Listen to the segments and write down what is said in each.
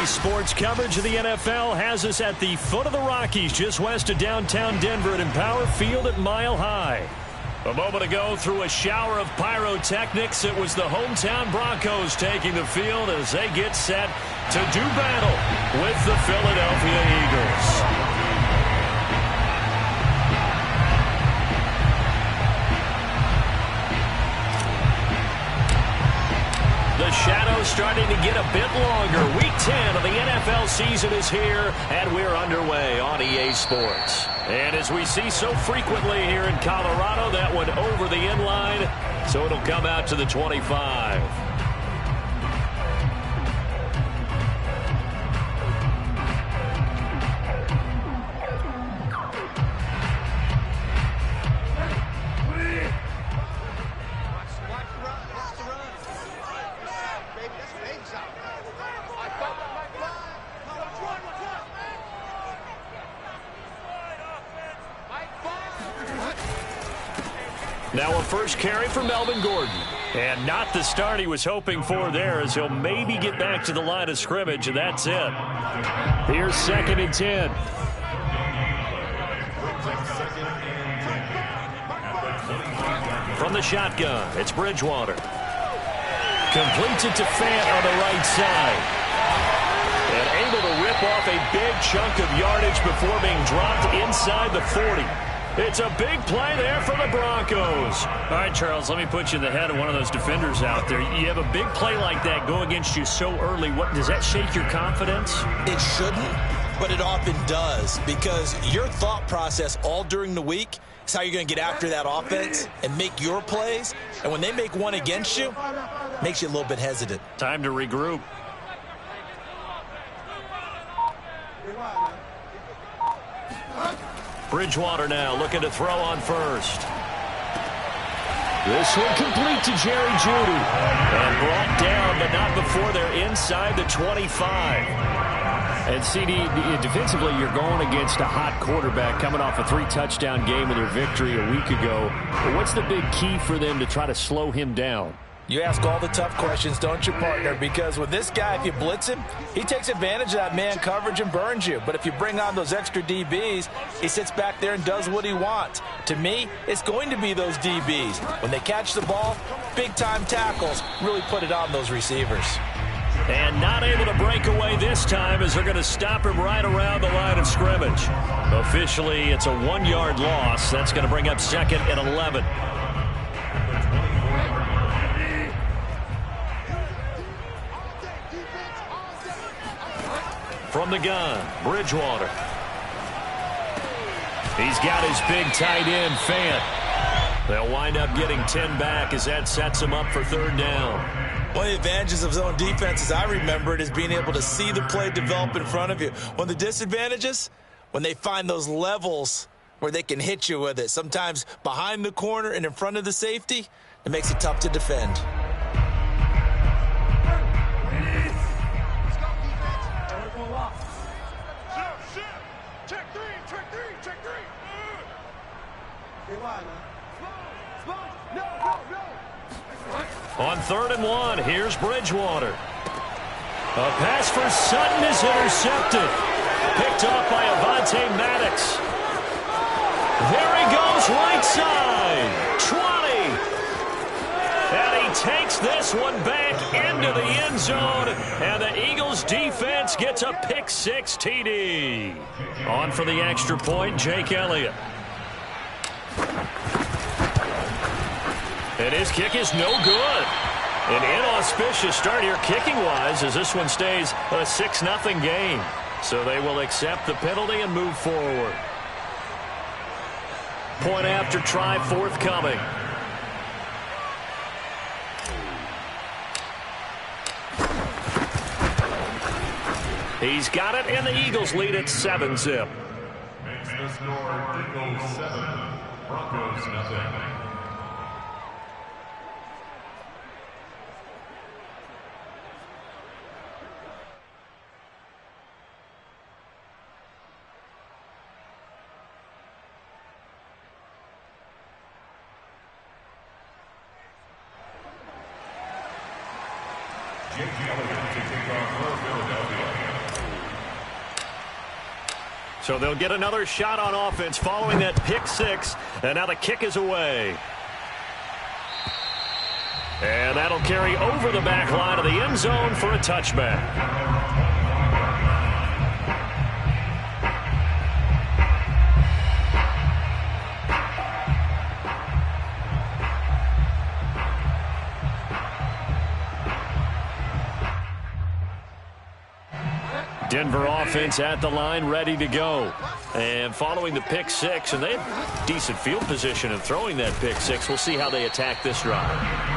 EA Sports coverage of the NFL has us at the foot of the Rockies, just west of downtown Denver at Empower Field at Mile High. A moment ago, through a shower of pyrotechnics, it was the hometown Broncos taking the field as they get set to do battle with the Philadelphia Eagles. The shadow's starting to get a bit longer. Week 10 of the NFL season is here, and we're underway on EA Sports. And as we see so frequently here in Colorado, that one over the end line, so it'll come out to the 25. Now a first carry for Melvin Gordon. And not the start he was hoping for there, as he'll maybe get back to the line of scrimmage, and that's it. Here's 2nd and 10. From the shotgun, it's Bridgewater. Completes it to Fant on the right side. And able to rip off a big chunk of yardage before being dropped inside the 40. It's a big play there for the Broncos. All right, Charles, let me put you in the head of one of those defenders out there. You have a big play like that go against you so early. What does that shake your confidence? It shouldn't, but it often does, because your thought process all during the week is how you're going to get after that offense and make your plays. And when they make one against you, it makes you a little bit hesitant. Time to regroup. Bridgewater now looking to throw on first. This one complete to Jerry Jeudy. And brought down, but not before they're inside the 25. And CD, defensively, you're going against a hot quarterback coming off a 3-touchdown game in their victory a week ago. But what's the big key for them to try to slow him down? You ask all the tough questions, don't you, partner? Because with this guy, if you blitz him, he takes advantage of that man coverage and burns you. But if you bring on those extra DBs, he sits back there and does what he wants. To me, it's going to be those DBs. When they catch the ball, big-time tackles really put it on those receivers. And not able to break away this time as they're going to stop him right around the line of scrimmage. Officially, it's a 1-yard loss. That's going to bring up 2nd and 11. From the gun, Bridgewater. He's got his big tight end, Fant. They'll wind up getting 10 back as that sets him up for 3rd down. One of the advantages of zone defense, as I remember it, is being able to see the play develop in front of you. One of the disadvantages, when they find those levels where they can hit you with it, sometimes behind the corner and in front of the safety, it makes it tough to defend. On 3rd and 1, here's Bridgewater. A pass for Sutton is intercepted. Picked off by Mcmanus. There he goes, right side. 20. And he takes this one back into the end zone. And the Eagles defense gets a pick-6 TD. On for the extra point, Jake Elliott. And his kick is no good. An inauspicious start here kicking-wise as this one stays a 6-0 game. So they will accept the penalty and move forward. Point after try forthcoming. He's got it, and the Eagles lead at 7-zip. Makes the score Eagles 7, Broncos nothing. Jake Elliott to take off for Philadelphia. So they'll get another shot on offense following that pick six. And now the kick is away. And that'll carry over the back line of the end zone for a touchback. Denver offense at the line, ready to go. And following the pick six, and they have decent field position in throwing that pick six. We'll see how they attack this drive.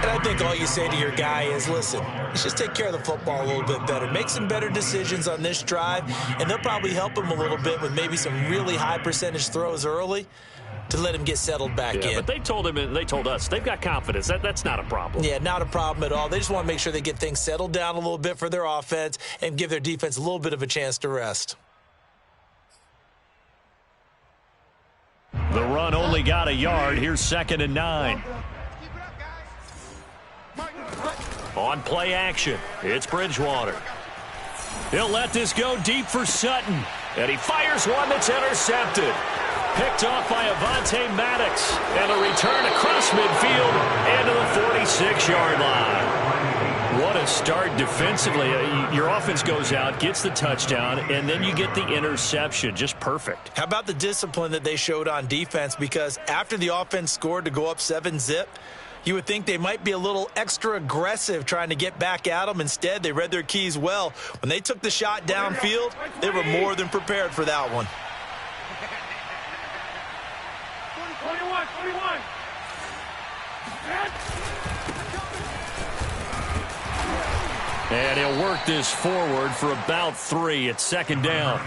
And I think all you say to your guy is, listen, let's just take care of the football a little bit better. Make some better decisions on this drive, and they'll probably help him a little bit with maybe some really high percentage throws early to let him get settled back in. But they told him, and they told us, they've got confidence. That's not a problem. Yeah, not a problem at all. They just want to make sure they get things settled down a little bit for their offense and give their defense a little bit of a chance to rest. The run only got a yard. Here's 2nd and 9. On play action, it's Bridgewater. He'll let this go deep for Sutton. And he fires one that's intercepted. Picked off by Mcmanus. And a return across midfield and to the 46-yard line. What a start defensively. Your offense goes out, gets the touchdown, and then you get the interception. Just perfect. How about the discipline that they showed on defense? Because after the offense scored to go up 7-zip, you would think they might be a little extra aggressive trying to get back at them. Instead, they read their keys well. When they took the shot downfield, they were more than prepared for that one. 21. And he'll work this forward for about 3. It's 2nd down.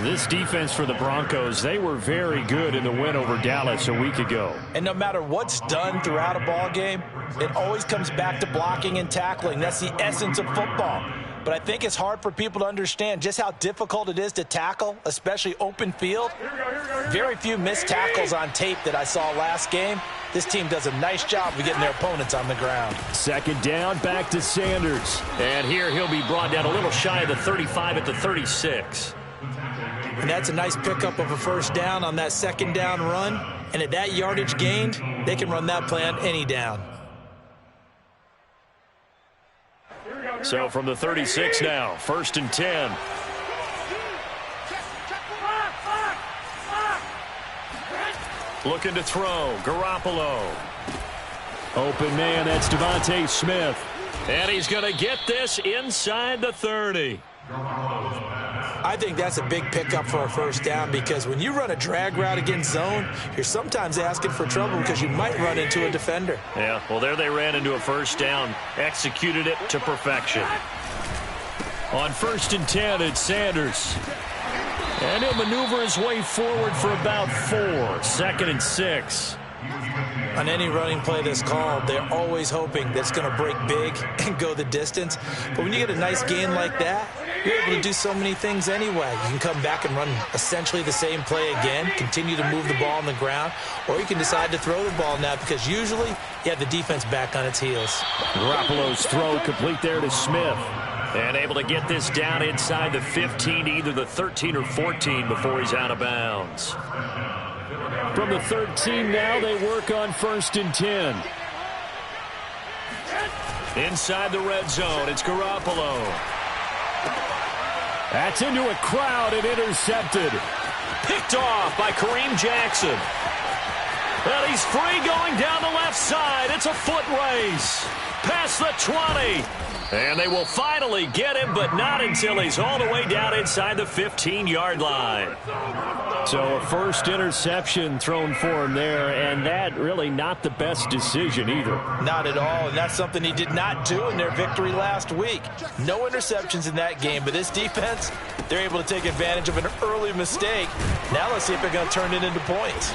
This defense for the Broncos, they were very good in the win over Dallas a week ago. And no matter what's done throughout a ball game, it always comes back to blocking and tackling. That's the essence of football. But I think it's hard for people to understand just how difficult it is to tackle, especially open field. Very few missed tackles on tape that I saw last game. This team does a nice job of getting their opponents on the ground. 2nd down, back to Sanders. And here he'll be brought down a little shy of the 35 at the 36. And that's a nice pickup of a 1st down on that 2nd down run. And at that yardage gained, they can run that play on any down. So from the 36 now, 1st and 10. Looking to throw, Garoppolo. Open man, that's Devontae Smith. And he's going to get this inside the 30. I think that's a big pickup for a 1st down because when you run a drag route against zone, you're sometimes asking for trouble because you might run into a defender. Yeah, well, there they ran into a 1st down, executed it to perfection. On 1st and 10, it's Sanders. And he'll maneuver his way forward for about 4. 2nd and 6. On any running play that's called, they're always hoping that it's going to break big and go the distance. But when you get a nice gain like that, you're able to do so many things anyway. You can come back and run essentially the same play again, continue to move the ball on the ground, or you can decide to throw the ball now because usually you have the defense back on its heels. Garoppolo's throw complete there to Smith. And able to get this down inside the 15, either the 13 or 14 before he's out of bounds. From the 13 now, they work on 1st and 10. Inside the red zone, it's Garoppolo. That's into a crowd and intercepted. Picked off by Kareem Jackson. And he's free going down the left side. It's a foot race. Past the 20. And they will finally get him, but not until he's all the way down inside the 15-yard line. So a 1st interception thrown for him there, and that really not the best decision either. Not at all, and that's something he did not do in their victory last week. No interceptions in that game, but this defense, they're able to take advantage of an early mistake. Now let's see if they're going to turn it into points.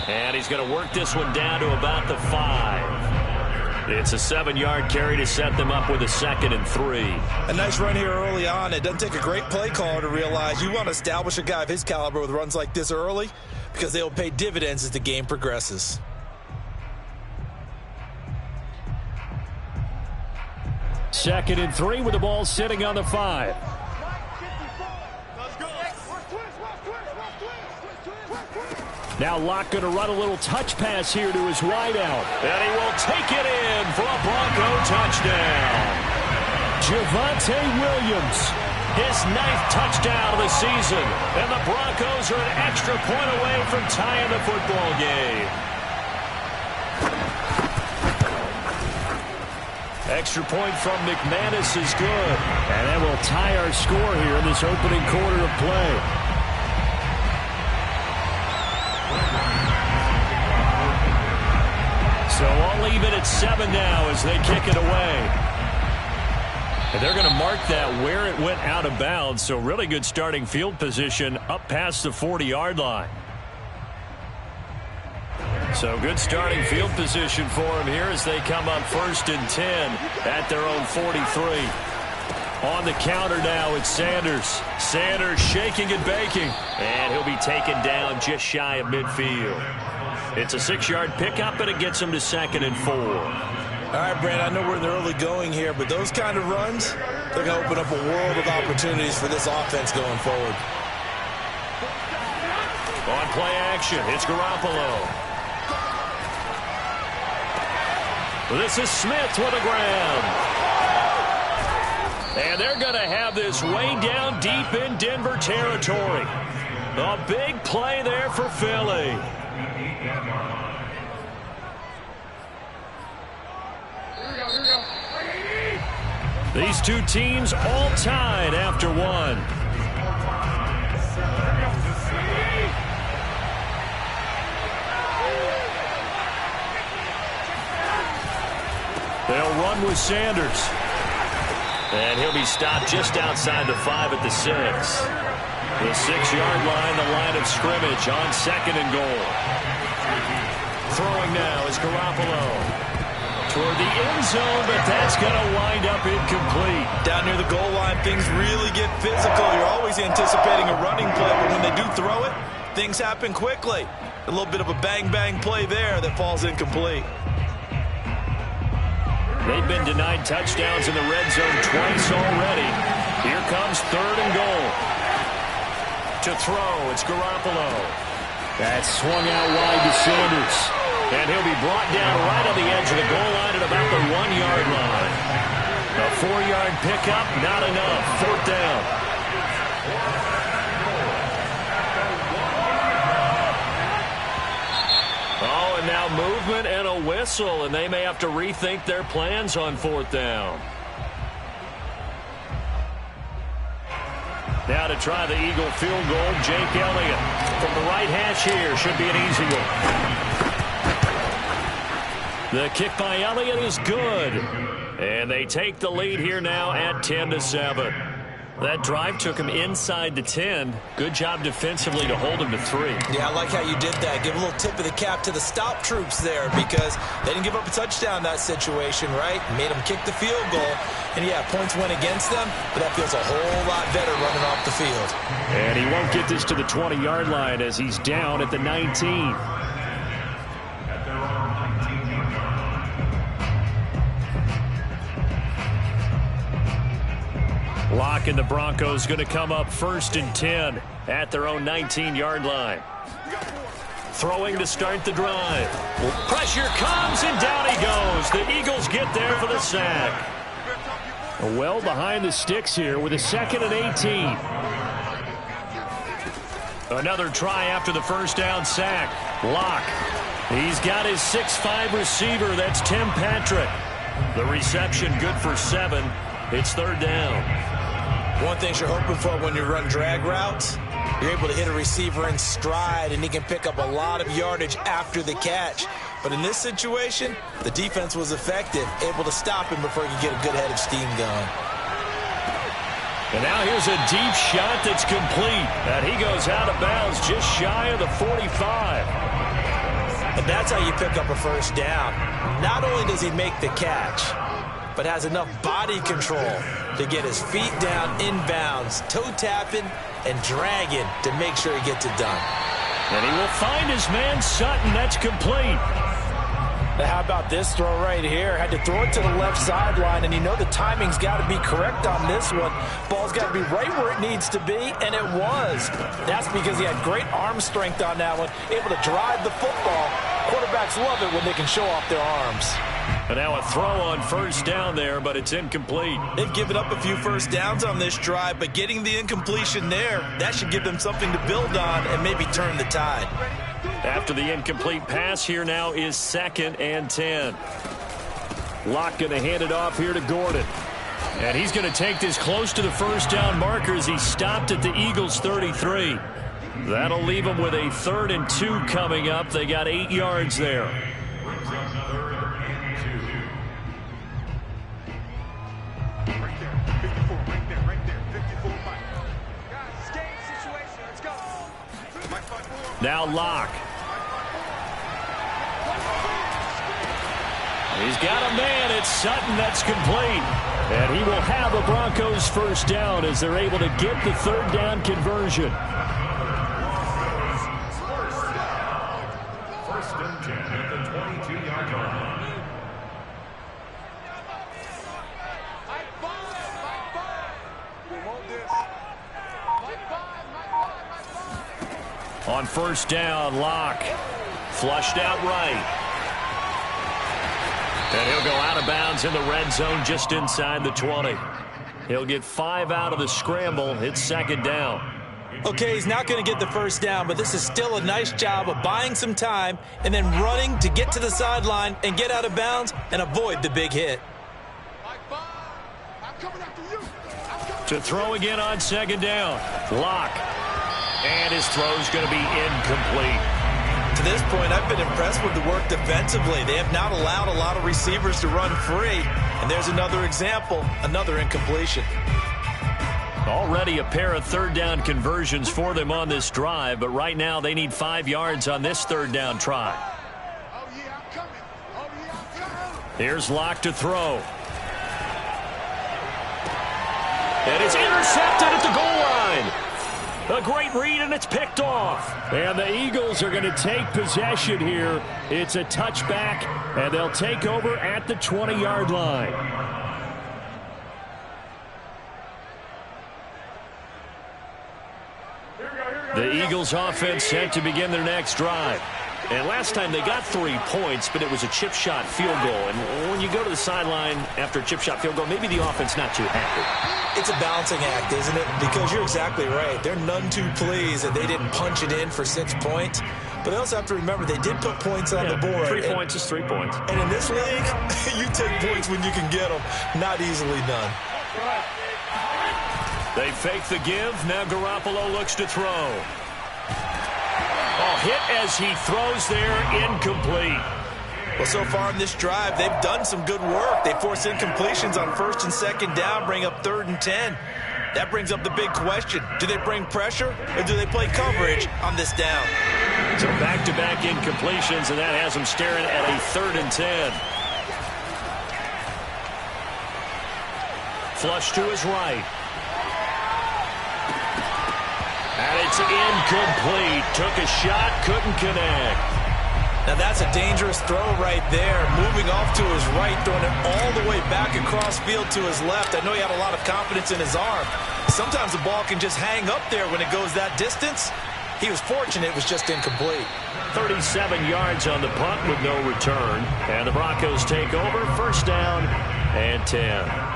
And he's going to work this one down to about the 5. It's a 7-yard carry to set them up with a 2nd and 3. A nice run here early on. It doesn't take a great play caller to realize you want to establish a guy of his caliber with runs like this early because they'll pay dividends as the game progresses. Second and 3 with the ball sitting on the 5. Now Locke going to run a little touch pass here to his wideout. And he will take it in for a Bronco touchdown. Javonte Williams. His 9th touchdown of the season. And the Broncos are an extra point away from tying the football game. Extra point from Mcmanus is good. And that will tie our score here in this opening quarter of play. So I'll leave it at 7 now as they kick it away. And they're going to mark that where it went out of bounds. So really good starting field position up past the 40-yard line. So good starting field position for them here as they come up 1st and 10 at their own 43. On the counter now, it's Sanders. Sanders shaking and baking. And he'll be taken down just shy of midfield. It's a 6-yard pickup, and it gets him to 2nd and 4. All right, Brand, I know we're in the early going here, but those kind of runs, they're going to open up a world of opportunities for this offense going forward. On play action, it's Garoppolo. This is Smith with a grab. And they're going to have this way down deep in Denver territory. A big play there for Philly. These two teams all tied after one. They'll run with Sanders. And he'll be stopped just outside the 5 at the 6. The 6-yard line, the line of scrimmage on 2nd and goal. Throwing now is Garoppolo. Toward the end zone, but that's going to wind up incomplete. Down near the goal line, things really get physical. You're always anticipating a running play, but when they do throw it, things happen quickly. A little bit of a bang-bang play there that falls incomplete. They've been denied touchdowns in the red zone twice already. Here comes 3rd and goal. To throw, it's Garoppolo. That's swung out wide to Sanders. And he'll be brought down right on the edge of the goal line at about the 1-yard line. A 4-yard pickup, not enough. 4th down. Oh, and now movement and a whistle, and they may have to rethink their plans on 4th down. Now to try the Eagle field goal, Jake Elliott. From the right hash here, should be an easy one. The kick by Elliott is good. And they take the lead here now at 10-7. That drive took him inside the 10. Good job defensively to hold him to 3. Yeah, I like how you did that. Give a little tip of the cap to the stop troops there because they didn't give up a touchdown in that situation, right? Made them kick the field goal. And, yeah, points went against them, but that feels a whole lot better running off the field. And he won't get this to the 20-yard line as he's down at the 19. Locke and the Broncos going to come up 1st and 10 at their own 19-yard line. Throwing to start the drive. Pressure comes, and down he goes. The Eagles get there for the sack. Well behind the sticks here with a 2nd and 18. Another try after the 1st down sack. Locke. He's got his 6'5 receiver. That's Tim Patrick. The reception good for 7. It's 3rd down. One thing you're hoping for when you run drag routes, you're able to hit a receiver in stride, and he can pick up a lot of yardage after the catch. But in this situation, the defense was effective, able to stop him before he could get a good head of steam going. And now here's a deep shot that's complete. And he goes out of bounds just shy of the 45. And that's how you pick up a 1st down. Not only does he make the catch, but has enough body control to get his feet down inbounds, toe-tapping and dragging to make sure he gets it done. And he will find his man Sutton. That's complete. Now, how about this throw right here? Had to throw it to the left sideline, and you know the timing's got to be correct on this one. Ball's got to be right where it needs to be, and it was. That's because he had great arm strength on that one, able to drive the football. Quarterbacks love it when they can show off their arms. And now a throw on first down there, but it's incomplete. They've given up a few first downs on this drive, but getting the incompletion there, that should give them something to build on and maybe turn the tide. After the incomplete pass, here now is 2nd and 10. Locke going to hand it off here to Gordon. And he's going to take this close to the first down marker as he stopped at the Eagles' 33. That'll leave them with a 3rd and 2 coming up. They got 8 yards there. Now Locke. He's got a man. It's Sutton. That's complete. And he will have a Broncos first down as they're able to get the 3rd down conversion. First and 10 at the 22-yard line. On first down, Locke flushed out right. And he'll go out of bounds in the red zone just inside the 20. He'll get 5 out of the scramble. It's 2nd down. Okay, he's not going to get the first down, but this is still a nice job of buying some time and then running to get to the sideline and get out of bounds and avoid the big hit. To throw again on 2nd down. Locke. And his throw's going to be incomplete. To this point, I've been impressed with the work defensively. They have not allowed a lot of receivers to run free. And there's another example, another incompletion. Already a pair of 3rd down conversions for them on this drive, but right now they need 5 yards on this 3rd down try. Here's Locke to throw. And it's intercepted at the goal line. A great read, and it's picked off. And the Eagles are going to take possession here. It's a touchback, and they'll take over at the 20-yard line. The Eagles offense set to begin their next drive. And last time they got 3 points, but it was a chip shot field goal. And when you go to the sideline after a chip shot field goal, maybe the offense not too happy. It's a balancing act, isn't it? Because you're exactly right. They're none too pleased that they didn't punch it in for 6 points. But they also have to remember they did put points on the board. 3 points is 3 points. And in this league, you take points when you can get them. Not easily done. They fake the give. Now Garoppolo looks to throw. Oh, hit as he throws there, incomplete. Well, so far in this drive, they've done some good work. They force incompletions on 1st and 2nd down, bring up 3rd and 10. That brings up the big question. Do they bring pressure or do they play coverage on this down? So back-to-back incompletions, and that has them staring at a 3rd and 10. Flush to his right. And it's incomplete. Took a shot, couldn't connect. Now that's a dangerous throw right there. Moving off to his right, throwing it all the way back across field to his left. I know he had a lot of confidence in his arm. Sometimes the ball can just hang up there when it goes that distance. He was fortunate it was just incomplete. 37 yards on the punt with no return. And the Broncos take over, 1st down and 10.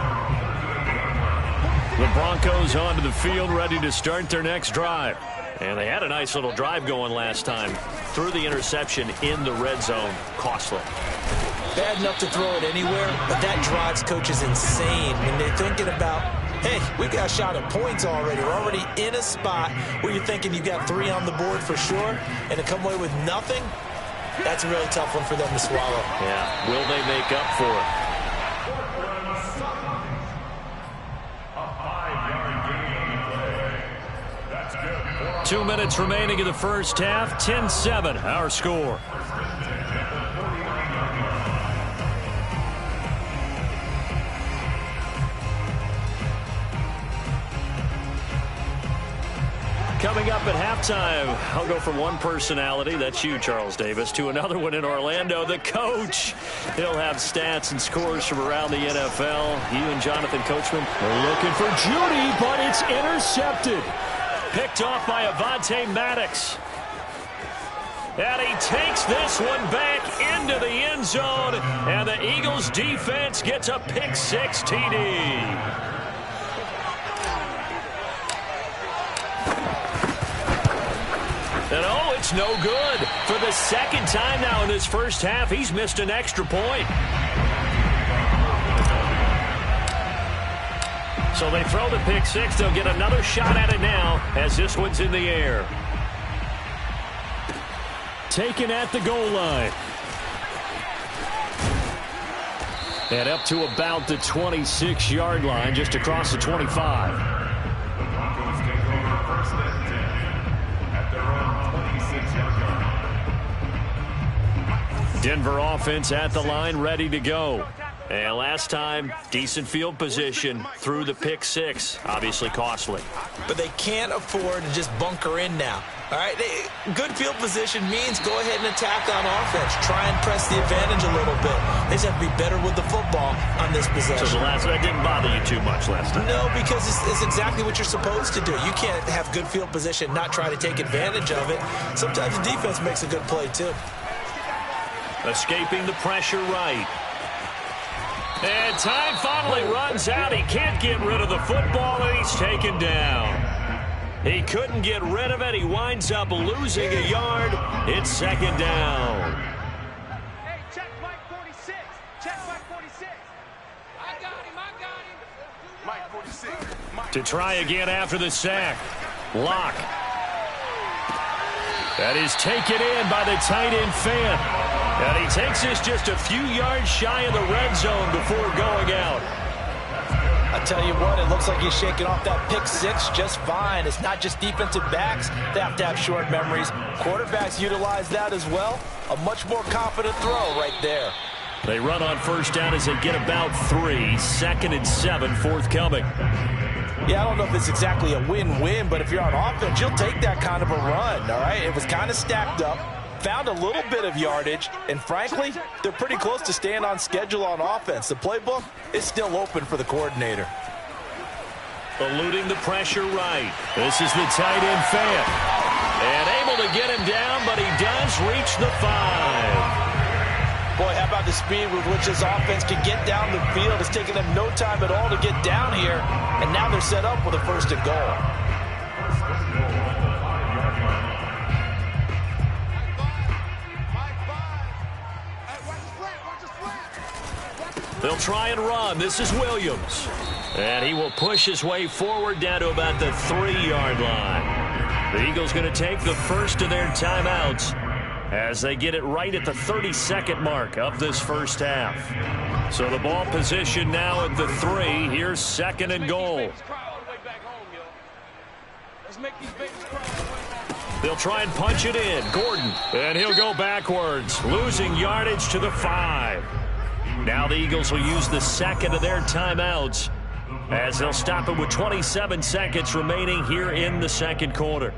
The Broncos onto the field, ready to start their next drive. And they had a nice little drive going last time. Threw the interception in the red zone. Costly. Bad enough to throw it anywhere, but that drives coaches insane when they're thinking about, hey, we got a shot at points already. We're already in a spot where you're thinking you got 3 on the board for sure, and to come away with nothing, that's a really tough one for them to swallow. Yeah, will they make up for it? 2 minutes remaining in the first half. 10-7, our score. Coming up at halftime, I'll go from one personality, that's you, Charles Davis, to another one in Orlando, the coach. He'll have stats and scores from around the NFL. You and Jonathan Coachman are looking for Judy, but it's intercepted. Picked off by Mcmanus. And he takes this one back into the end zone, and the Eagles defense gets a pick-6 TD. And oh, it's no good. For the second time now in this first half, he's missed an extra point. So they throw the pick-6. They'll get another shot at it now as this one's in the air. Taken at the goal line. And up to about the 26-yard line, just across the 25. Denver offense at the line, ready to go. And last time, decent field position through the pick-6. Obviously costly. But they can't afford to just bunker in now. All right, good field position means go ahead and attack on offense. Try and press the advantage a little bit. They just have to be better with the football on this possession. So that didn't bother you too much last time? No, because it's exactly what you're supposed to do. You can't have good field position, not try to take advantage of it. Sometimes the defense makes a good play, too. Escaping the pressure right. And time finally runs out. He can't get rid of the football, and he's taken down. He couldn't get rid of it. He winds up losing a yard. It's second down. Hey, check Mike 46. Check Mike 46. I got him. Mike 46. To try again after the sack. Lock. That is taken in by the tight end Fant. And he takes this just a few yards shy of the red zone before going out. I tell you what, it looks like he's shaking off that pick-6 just fine. It's not just defensive backs that have to have short memories. Quarterbacks utilize that as well. A much more confident throw right there. They run on first down as they get about 3. Second and 7, forthcoming. Yeah, I don't know if it's exactly a win-win, but if you're on offense, you'll take that kind of a run, all right? It was kind of stacked up. Found a little bit of yardage, and frankly, they're pretty close to staying on schedule on offense. The playbook is still open for the coordinator. Eluding the pressure right. This is the tight end Fant. And able to get him down, but he does reach the 5. Boy, how about the speed with which this offense can get down the field? It's taken them no time at all to get down here, and now they're set up with a 1st and goal. They'll try and run. This is Williams. And he will push his way forward down to about the 3-yard line. The Eagles going to take the first of their timeouts as they get it right at the 32nd mark of this first half. So the ball position now at the 3. Here's 2nd and goal. They'll try and punch it in. Gordon. And he'll go backwards, losing yardage to the 5. Now the Eagles will use the second of their timeouts as they'll stop it with 27 seconds remaining here in the second quarter.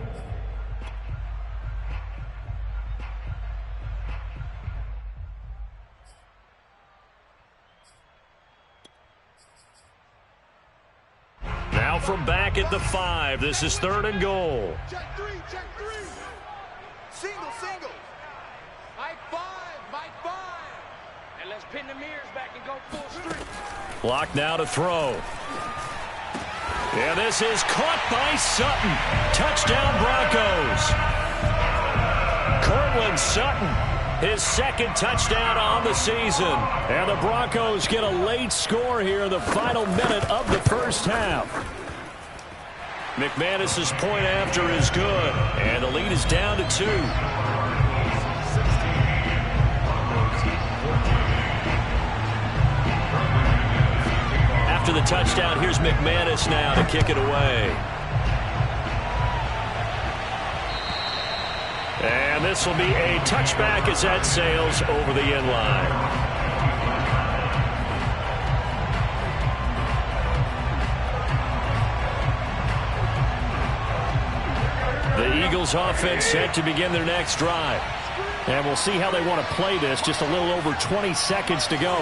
Now from back at the 5, this is 3rd and goal. Check 3. Single. Mike 5. And let's pin the mirrors back and go full street. Block now to throw. And this is caught by Sutton. Touchdown Broncos. Cortland Sutton, his 2nd touchdown on the season. And the Broncos get a late score here in the final minute of the first half. Mcmanus' point after is good. And the lead is down to 2. After the touchdown, here's Mcmanus now to kick it away. And this will be a touchback as that sails over the end line. The Eagles offense set to begin their next drive. And we'll see how they want to play this. Just a little over 20 seconds to go.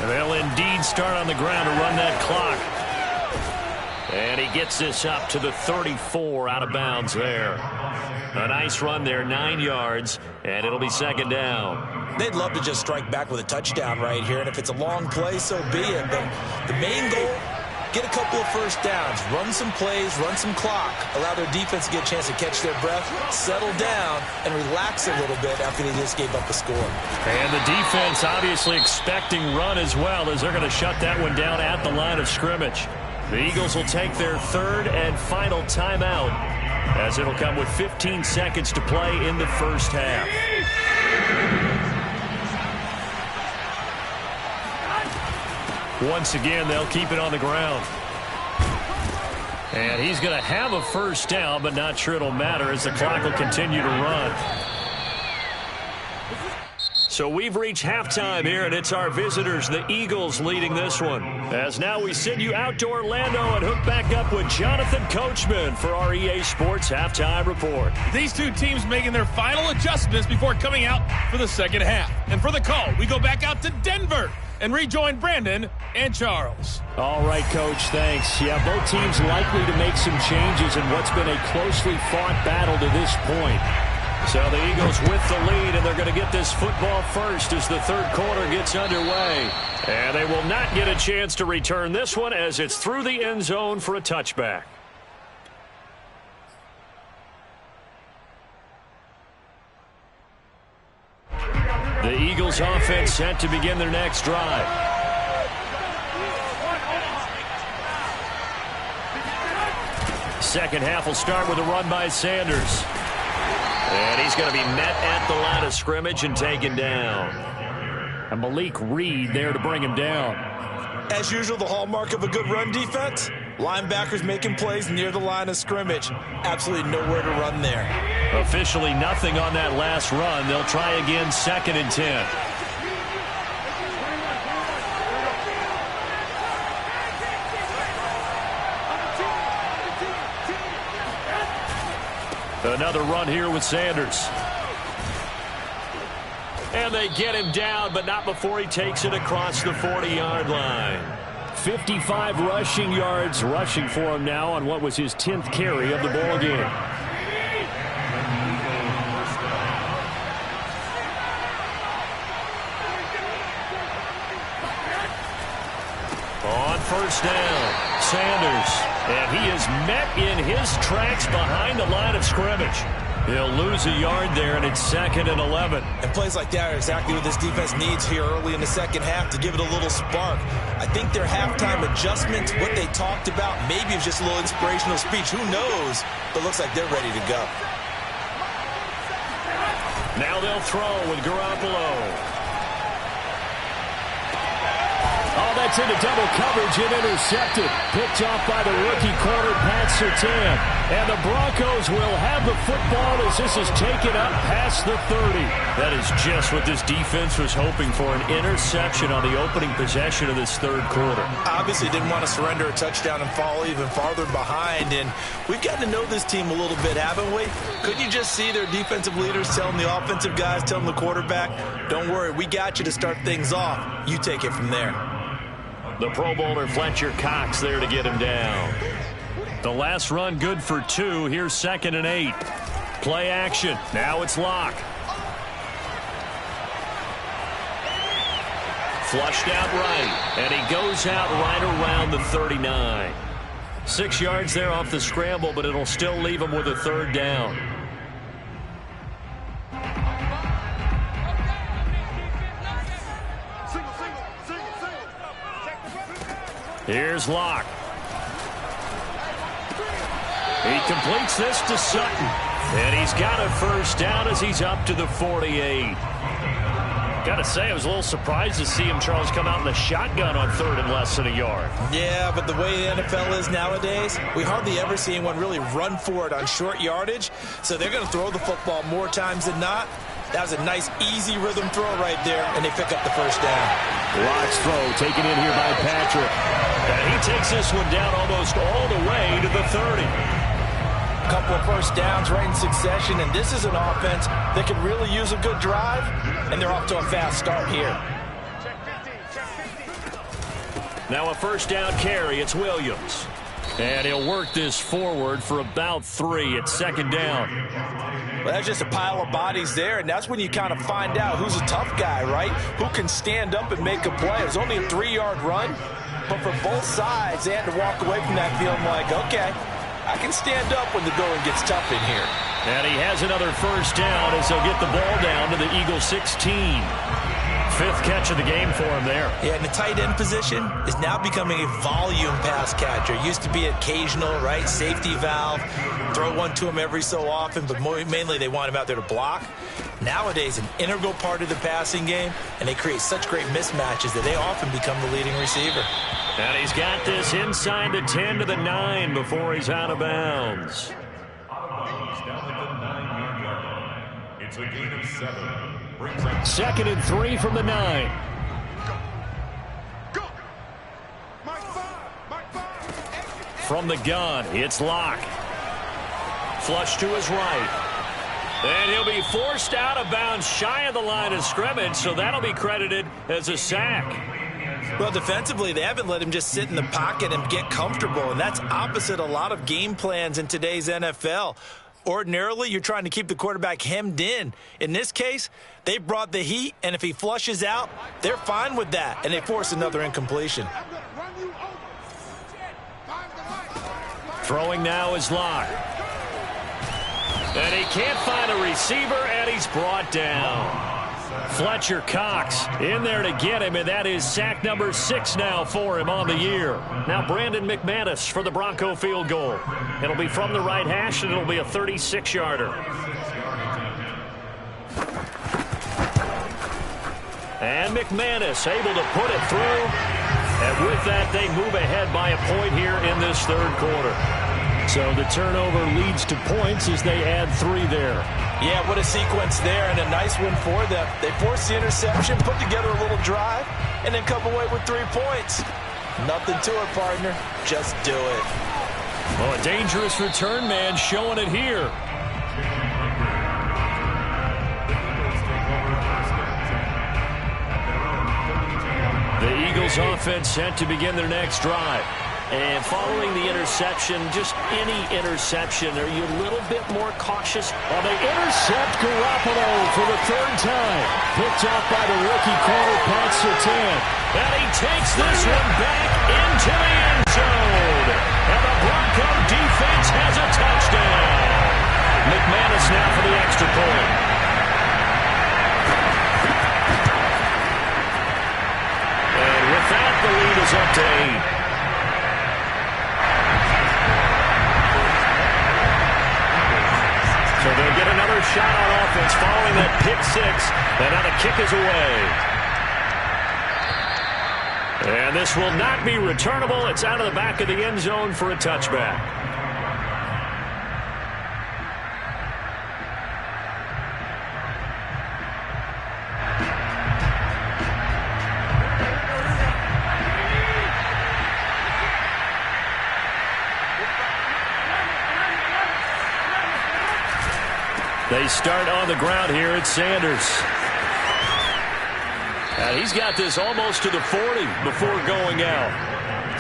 And they'll indeed start on the ground to run that clock. And he gets this up to the 34, out of bounds there. A nice run there, 9 yards, and it'll be second down. They'd love to just strike back with a touchdown right here, and if it's a long play, so be it. But the main goal, get a couple of first downs, run some plays, run some clock, allow their defense to get a chance to catch their breath, settle down, and relax a little bit after they just gave up a score. And the defense obviously expecting run as well, as they're going to shut that one down at the line of scrimmage. The Eagles will take their third and final timeout, as it'll come with 15 seconds to play in the first half. Once again, they'll keep it on the ground. And he's going to have a first down, but not sure it'll matter as the clock will continue to run. So we've reached halftime here, and it's our visitors, the Eagles, leading this one. As now we send you out to Orlando and hook back up with Jonathan Coachman for our EA Sports Halftime Report. These two teams making their final adjustments before coming out for the second half. And for the call, we go back out to Denver and rejoin Brandon and Charles. All right, Coach, thanks. Yeah, both teams likely to make some changes in what's been a closely fought battle to this point. So the Eagles with the lead, and they're going to get this football first as the third quarter gets underway. And they will not get a chance to return this one as it's through the end zone for a touchback. The Eagles offense set to begin their next drive. Second half will start with a run by Sanders. And he's going to be met at the line of scrimmage and taken down. And Malik Reed there to bring him down. As usual, the hallmark of a good run defense, linebackers making plays near the line of scrimmage. Absolutely nowhere to run there. Officially nothing on that last run. They'll try again, 2nd and 10. Another run here with Sanders. And they get him down, but not before he takes it across the 40-yard line. 55 rushing yards rushing for him now on what was his 10th carry of the ball game. On first down, Sanders. And he is met in his tracks behind the line of scrimmage. He'll lose a yard there, and it's 2nd and 11. And plays like that are exactly what this defense needs here early in the second half to give it a little spark. I think their halftime adjustments, what they talked about, maybe it was just a little inspirational speech. Who knows? But it looks like they're ready to go. Now they'll throw with Garoppolo. Oh, that's into double coverage and intercepted. Picked off by the rookie corner, Pat Surtain. And the Broncos will have the football as this is taken up past the 30. That is just what this defense was hoping for, an interception on the opening possession of this third quarter. Obviously didn't want to surrender a touchdown and fall even farther behind. And we've gotten to know this team a little bit, haven't we? Couldn't you just see their defensive leaders telling the offensive guys, telling the quarterback, don't worry, we got you to start things off. You take it from there. The Pro Bowler Fletcher Cox there to get him down. The last run good for 2. Here's 2nd and 8. Play action. Now it's Locke. Flushed out right. And he goes out right around the 39. 6 yards there off the scramble, but it'll still leave him with a third down. Here's Locke. He completes this to Sutton. And he's got a first down as he's up to the 48. Got to say, I was a little surprised to see him, Charles, come out in the shotgun on 3rd and less than a yard. Yeah, but the way the NFL is nowadays, we hardly ever see anyone really run for it on short yardage. So they're going to throw the football more times than not. That was a nice, easy rhythm throw right there, and they pick up the first down. Locke's throw taken in here by Patrick. And he takes this one down almost all the way to the 30. A couple of first downs right in succession, and this is an offense that could really use a good drive, and they're off to a fast start here. Now a first down carry. It's Williams. And he'll work this forward for about 3 at second down. Well, that's just a pile of bodies there, and that's when you kind of find out who's a tough guy, right? Who can stand up and make a play. It was only a 3-yard run, but for both sides, they had to walk away from that feeling like, okay, I can stand up when the going gets tough in here. And he has another first down as they'll get the ball down to the Eagles 16. 5th catch of the game for him there. Yeah, and the tight end position is now becoming a volume pass catcher. Used to be occasional, right? Safety valve. Throw one to him every so often, but mainly they want him out there to block. Nowadays, an integral part of the passing game, and they create such great mismatches that they often become the leading receiver. And he's got this inside the 10 to the 9 before he's out of bounds. Down at the 9-yard line. It's a gain of 7. 2nd and 3 from the 9. From the gun, it's Locke. Flush to his right. And he'll be forced out of bounds shy of the line of scrimmage, so that'll be credited as a sack. Well, defensively, they haven't let him just sit in the pocket and get comfortable, and that's opposite a lot of game plans in today's NFL. Ordinarily, you're trying to keep the quarterback hemmed in. In this case, they brought the heat, and if he flushes out, they're fine with that, and they force another incompletion. Throwing now is Locke. And he can't find a receiver, and he's brought down. Fletcher Cox in there to get him, and that is sack number 6 now for him on the year. Now Brandon Mcmanus for the Bronco field goal. It'll be from the right hash, and it'll be a 36-yarder. And Mcmanus able to put it through. And with that, they move ahead by a point here in this third quarter. So the turnover leads to points as they add 3 there. Yeah, what a sequence there, and a nice one for them. They forced the interception, put together a little drive, and then come away with 3 points. Nothing to it, partner. Just do it. Well, a dangerous return man showing it here. The Eagles offense set to begin their next drive. And following the interception, just any interception, are you a little bit more cautious? Well, they intercept Garoppolo for the 3rd time. Picked up by the rookie corner, Pat Surtain. And he takes this one back into the end zone. And the Bronco defense has a touchdown. Mcmanus now for the extra point. And with that, the lead is up to 8. So they'll get another shot on offense following that pick 6, and now the kick is away. And this will not be returnable. It's out of the back of the end zone for a touchback. They start on the ground here at Sanders. And he's got this almost to the 40 before going out.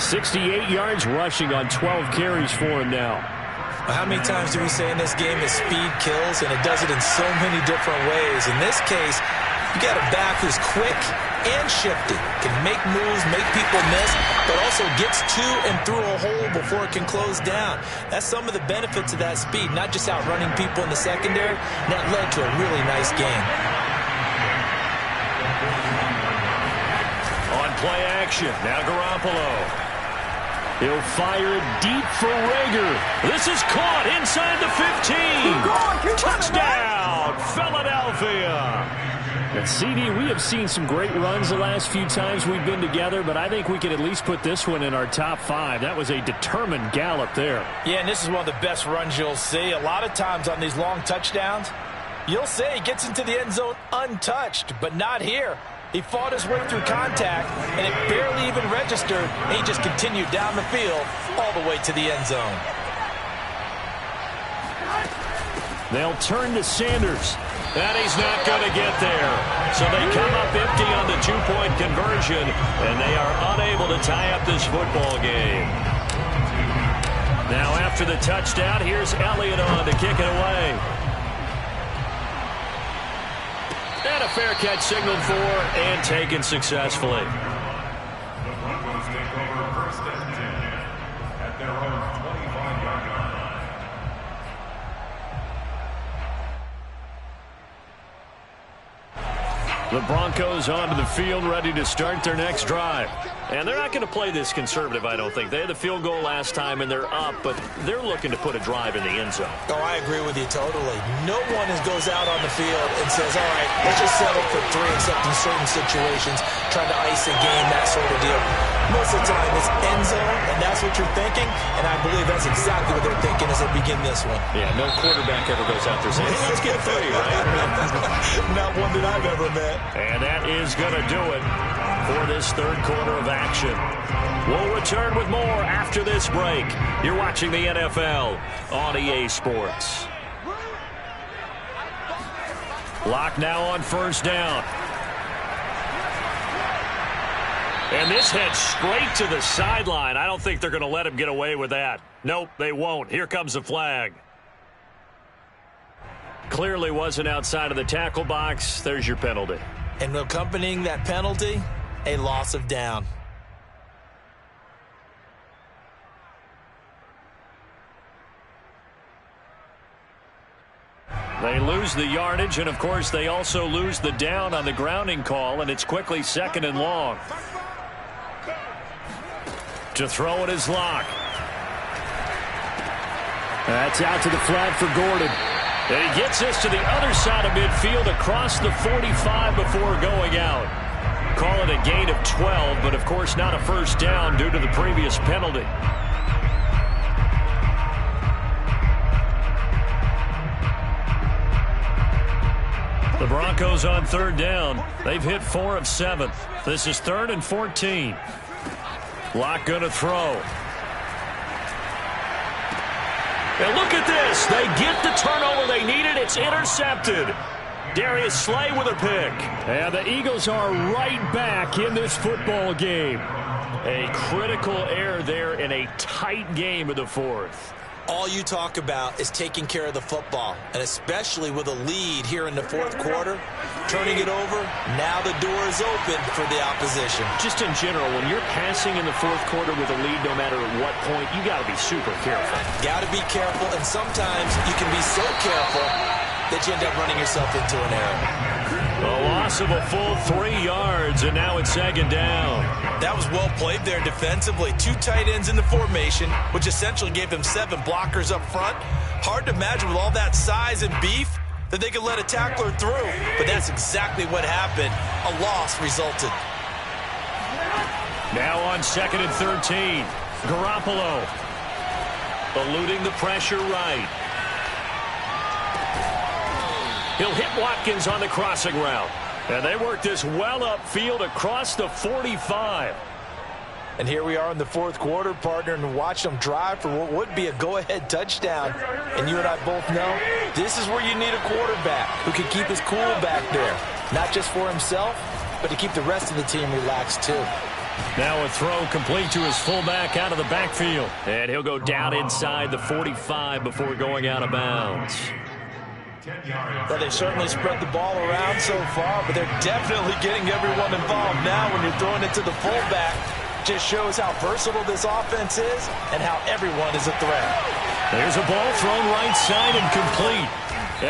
68 yards rushing on 12 carries for him now. Well, how many times do we say in this game that speed kills, and it does it in so many different ways? In this case, you got a back who's quick and shifty, can make moves, make people miss, but also gets to and through a hole before it can close down. That's some of the benefits of that speed, not just outrunning people in the secondary. And that led to a really nice game. On play action, now Garoppolo. He'll fire it deep for Rager. This is caught inside the 15. Touchdown, Philadelphia. And CD, we have seen some great runs the last few times we've been together, but I think we can at least put this one in our top 5. That was a determined gallop there. Yeah, and this is one of the best runs you'll see. A lot of times on these long touchdowns, You'll say he gets into the end zone untouched, but not here. He fought his way through contact, and it barely even registered, and he just continued down the field all the way to the end zone. They'll turn to Sanders. And he's not going to get there. So they come up empty on the two-point conversion, and they are unable to tie up this football game. Now after the touchdown, here's Elliott on to kick it away. And a fair catch signaled for and taken successfully. The Broncos take over first and 10 at their own 25-yard line. The Broncos onto the field, ready to start their next drive. And they're not going to play this conservative, I don't think. They had the field goal last time, and they're up, but they're looking to put a drive in the end zone. Oh, I agree with you totally. No one goes out on the field and says, all right, let's just settle for 3, except in certain situations, trying to ice a game, that sort of deal. Most of the time, it's end zone, and that's what you're thinking, and I believe that's exactly what they're thinking as they begin this one. Yeah, no quarterback ever goes out there saying, hey, let's get 3, right? Not one that I've ever met. And that is going to do it for this third quarter of action. We'll return with more after this break. You're watching the NFL on EA Sports. Lock now on first down. And this heads straight to the sideline. I don't think they're going to let him get away with that. Nope, they won't. Here comes the flag. Clearly wasn't outside of the tackle box. There's your penalty. And accompanying that penalty, a loss of down. They lose the yardage, and of course they also lose the down on the grounding call, and it's quickly 2nd and long. To throw it is Locke. That's out to the flat for Gordon. And he gets this to the other side of midfield across the 45 before going out. Call it a gain of 12, but of course not a first down due to the previous penalty. The Broncos on third down. They've hit 4 of 7. This is 3rd and 14. Locke going to throw. And look at this. They get the turnover they needed. It's intercepted. Darius Slay with a pick. And the Eagles are right back in this football game. A critical error there in a tight game of the 4th. All you talk about is taking care of the football, and especially with a lead here in the 4th quarter, turning it over, now the door is open for the opposition. Just in general, when you're passing in the 4th quarter with a lead, no matter at what point, you got to be super careful. Got to be careful, and sometimes you can be so careful that you end up running yourself into an error. A loss of a full 3 yards, and now it's 2nd down. That was well played there defensively. 2 tight ends in the formation, which essentially gave them 7 blockers up front. Hard to imagine with all that size and beef that they could let a tackler through. But that's exactly what happened. A loss resulted. Now on 2nd and 13. Garoppolo eluding the pressure right. He'll hit Watkins on the crossing route. And they work this well upfield across the 45. And here we are in the 4th quarter, partner, and watch them drive for what would be a go-ahead touchdown. And you and I both know this is where you need a quarterback who can keep his cool back there. Not just for himself, but to keep the rest of the team relaxed too. Now a throw complete to his fullback out of the backfield. And he'll go down inside the 45 before going out of bounds. Well, they've certainly spread the ball around so far, but they're definitely getting everyone involved now when you're throwing it to the fullback. Just shows how versatile this offense is and how everyone is a threat. There's a ball thrown right side and complete.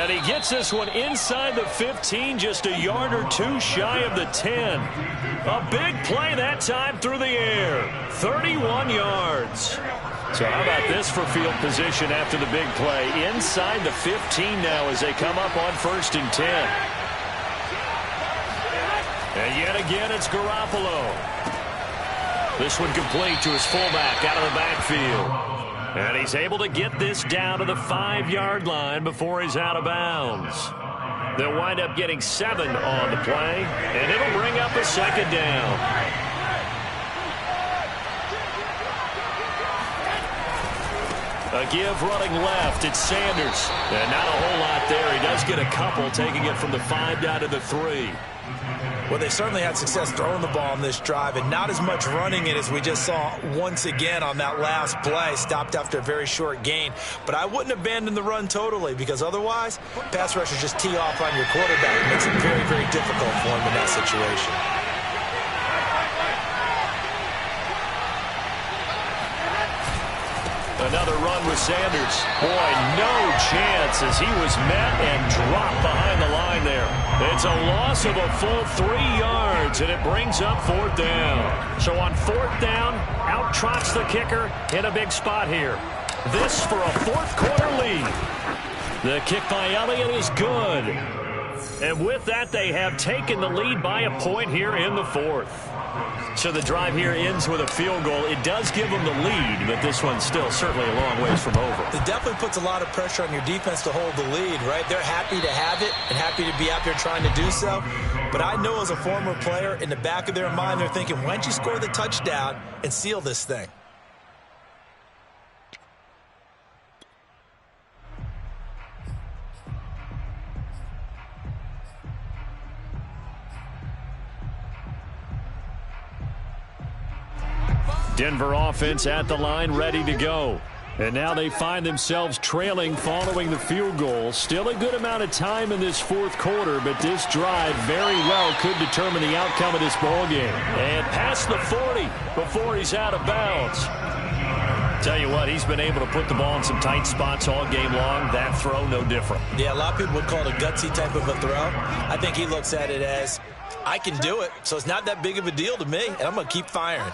And he gets this one inside the 15, just a yard or 2 shy of the 10. A big play that time through the air. 31 yards. So how about this for field position after the big play? Inside the 15 now as they come up on 1st and 10. And yet again, it's Garoppolo. This one complete to his fullback out of the backfield. And he's able to get this down to the 5-yard line before he's out of bounds. They'll wind up getting 7 on the play, and it'll bring up a second down. A give running left. It's Sanders. And not a whole lot there. He does get a couple, taking it from the 5 down to the 3. Well, they certainly had success throwing the ball on this drive, and not as much running it as we just saw once again on that last play. Stopped after a very short gain. But I wouldn't abandon the run totally, because otherwise, pass rushers just tee off on your quarterback. It makes it very, very difficult for him in that situation. Another run with Sanders. Boy, no chance as he was met and dropped behind the line there. It's a loss of a full 3 yards, and it brings up 4th down. So on 4th down, out trots the kicker in a big spot here. This for a 4th quarter lead. The kick by Elliott is good. And with that, they have taken the lead by a point here in the 4th. So the drive here ends with a field goal. It does give them the lead, but this one's still certainly a long ways from over. It definitely puts a lot of pressure on your defense to hold the lead, right? They're happy to have it and happy to be out there trying to do so. But I know as a former player, in the back of their mind, they're thinking, why don't you score the touchdown and seal this thing? Denver offense at the line, ready to go. And now they find themselves trailing following the field goal. Still a good amount of time in this 4th quarter, but this drive very well could determine the outcome of this ball game. And past the 40 before he's out of bounds. Tell you what, he's been able to put the ball in some tight spots all game long. That throw, no different. Yeah, a lot of people would call it a gutsy type of a throw. I think he looks at it as, I can do it, so it's not that big of a deal to me, and I'm going to keep firing.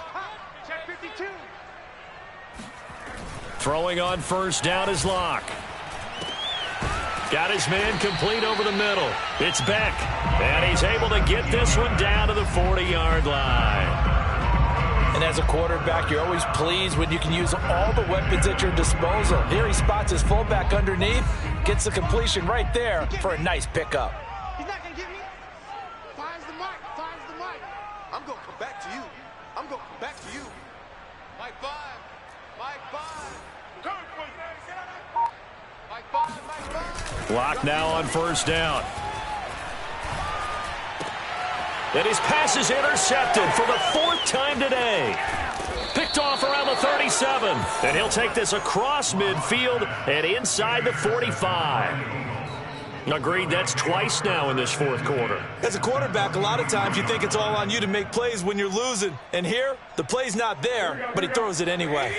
Throwing on 1st down is Locke. Got his man complete over the middle. It's Beck. And he's able to get this one down to the 40-yard line. And as a quarterback, you're always pleased when you can use all the weapons at your disposal. Here he spots his fullback underneath, gets the completion right there for a nice pickup. He's not going to get me. Fires the mic. Fires the mic. I'm going to come back to you. I'm going to come back to you. Mike 5. Mike 5. Locke now on 1st down. And his pass is intercepted for the 4th time today. Picked off around the 37. And he'll take this across midfield and inside the 45. Agreed, that's twice now in this 4th quarter. As a quarterback, a lot of times you think it's all on you to make plays when you're losing. And here, the play's not there, but he throws it anyway.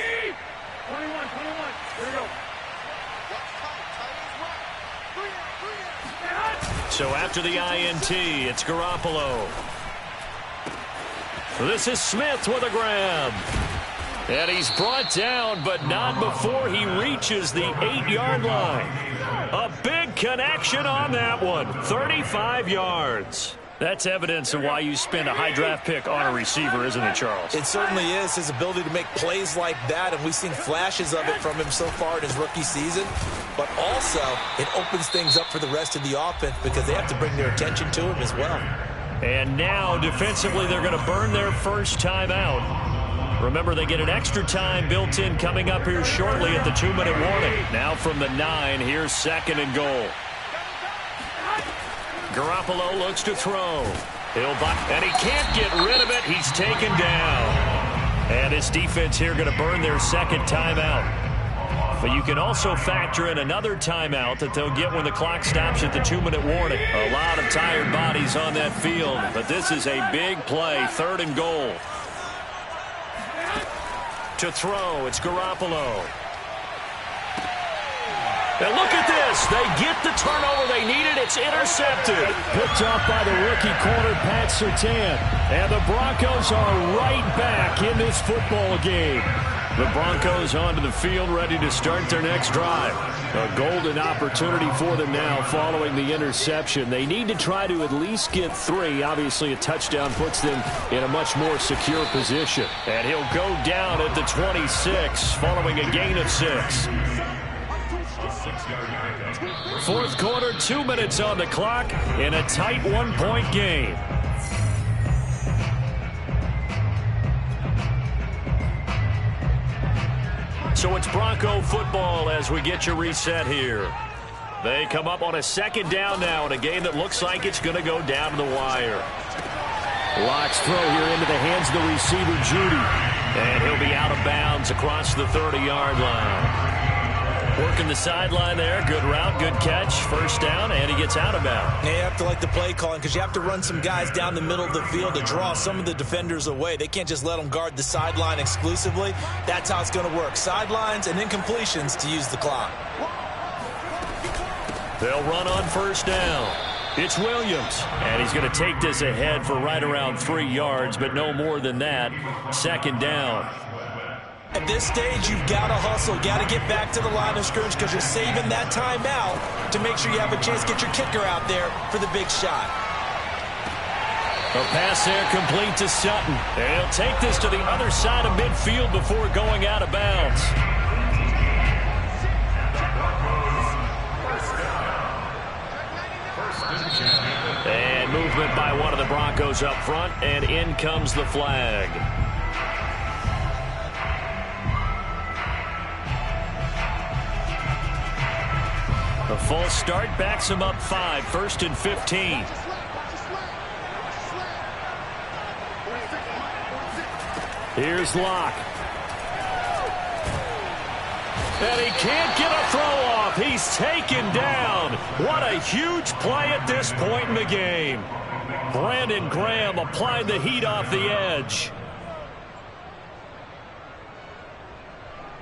21. Here we go. So after the INT, it's Garoppolo. This is Smith with a grab. And he's brought down, but not before he reaches the 8-yard line. A big connection on that one. 35 yards. That's evidence of why you spend a high draft pick on a receiver, isn't it, Charles? It certainly is, his ability to make plays like that, and we've seen flashes of it from him so far in his rookie season. But also, it opens things up for the rest of the offense because they have to bring their attention to him as well. And now, defensively, they're going to burn their first time out. Remember, they get an extra time built in coming up here shortly at the 2-minute warning. Now from the 9, here's 2nd and goal. Garoppolo looks to throw. And he can't get rid of it. He's taken down. And his defense here going to burn their 2nd timeout. But you can also factor in another timeout that they'll get when the clock stops at the 2-minute warning. A lot of tired bodies on that field. But this is a big play. 3rd and goal. To throw, it's Garoppolo. And look at this. They get the turnover they needed. It's intercepted. Picked up by the rookie corner, Pat Surtain. And the Broncos are right back in this football game. The Broncos onto the field, ready to start their next drive. A golden opportunity for them now following the interception. They need to try to at least get 3. Obviously, a touchdown puts them in a much more secure position. And he'll go down at the 26 following a gain of 6. A 6-yard pickup. Fourth quarter, 2 minutes on the clock in a tight 1-point game. So it's Bronco football as we get you reset here. They come up on a second down now in a game that looks like it's going to go down to the wire. Locke's throw here into the hands of the receiver, Judy. And he'll be out of bounds across the 30-yard line. Working the sideline there. Good route, good catch. First down, and he gets out of bounds. Yeah, you have to like the play calling because you have to run some guys down the middle of the field to draw some of the defenders away. They can't just let them guard the sideline exclusively. That's how it's going to work. Sidelines and incompletions to use the clock. They'll run on first down. It's Williams, and he's going to take this ahead for right around 3 yards, but no more than that. Second down. At this stage, you've got to hustle, got to get back to the line of scrimmage because you're saving that timeout to make sure you have a chance to get your kicker out there for the big shot. A pass there complete to Sutton. And he'll take this to the other side of midfield before going out of bounds. And movement by one of the Broncos up front, and in comes the flag. A false start backs him up 5, 1st and 15. Here's Locke. And he can't get a throw off. He's taken down. What a huge play at this point in the game. Brandon Graham applied the heat off the edge.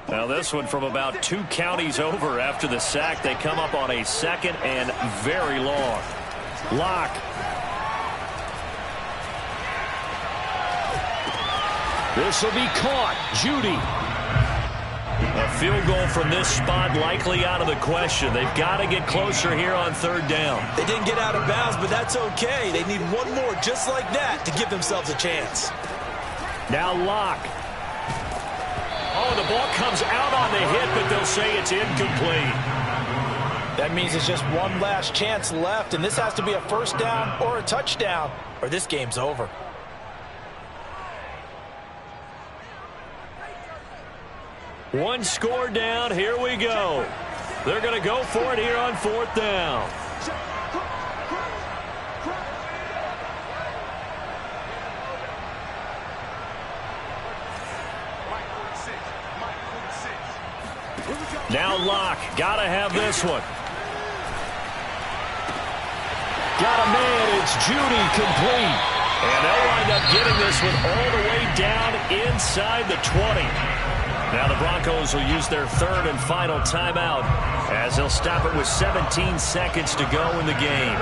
Now this one from about 2 counties over after the sack. They come up on a second and very long. Locke. This will be caught. Judy. A field goal from this spot likely out of the question. They've got to get closer here on third down. They didn't get out of bounds, but that's okay. They need one more just like that to give themselves a chance. Now Locke. Oh, the ball comes out on the hit, but they'll say it's incomplete. That means it's just one last chance left, and this has to be a first down or a touchdown, or this game's over. One score down. Here we go. They're going to go for it here on fourth down. Now Locke. Got to have this one. Got a man. It's Judy complete. And they'll wind up getting this one all the way down inside the 20. Now the Broncos will use their third and final timeout as they'll stop it with 17 seconds to go in the game.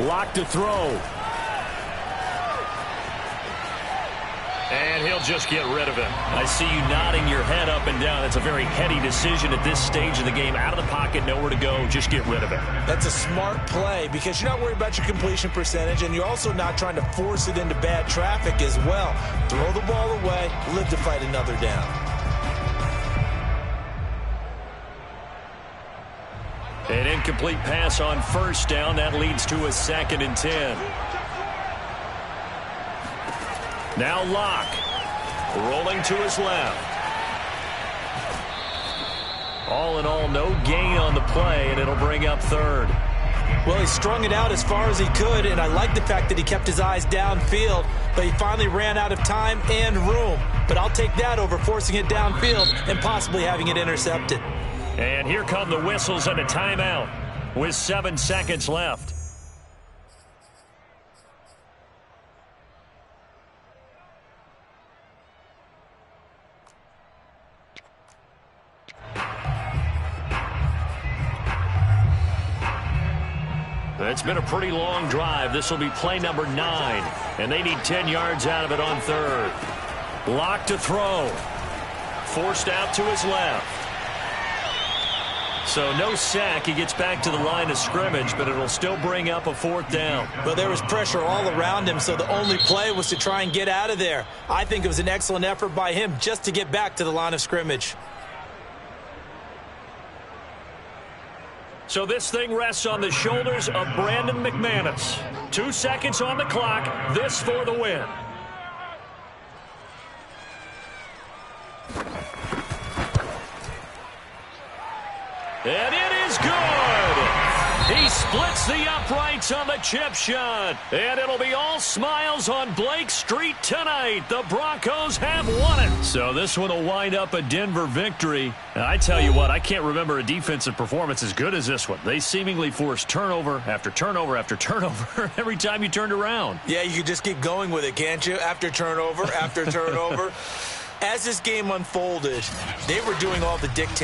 Locke to throw. And he'll just get rid of it. I see you nodding your head up and down. That's a very heady decision at this stage of the game. Out of the pocket, nowhere to go. Just get rid of it. That's a smart play because you're not worried about your completion percentage, and you're also not trying to force it into bad traffic as well. Throw the ball away, live to fight another down. An incomplete pass on first down. That leads to a 2nd and 10. Now Locke, rolling to his left. All in all, no gain on the play, and it'll bring up third. Well, he strung it out as far as he could, and I like the fact that he kept his eyes downfield, but he finally ran out of time and room. But I'll take that over forcing it downfield and possibly having it intercepted. And here come the whistles and a timeout with 7 seconds left. It's been a pretty long drive. This will be play number 9, and they need 10 yards out of it on third. Locke to throw. Forced out to his left. So no sack. He gets back to the line of scrimmage, but it'll still bring up a 4th down. But there was pressure all around him, so the only play was to try and get out of there. I think it was an excellent effort by him just to get back to the line of scrimmage. So this thing rests on the shoulders of Brandon Mcmanus. 2 seconds on the clock. This for the win. And it is good. He splits the uprights on the chip shot. And it'll be all smiles on Blake Street tonight. The Broncos have won it. So this one will wind up a Denver victory. And I tell you what, I can't remember a defensive performance as good as this one. They seemingly forced turnover after turnover after turnover every time you turned around. Yeah, you could just keep going with it, can't you? After turnover, after turnover. As this game unfolded, they were doing all the dictating.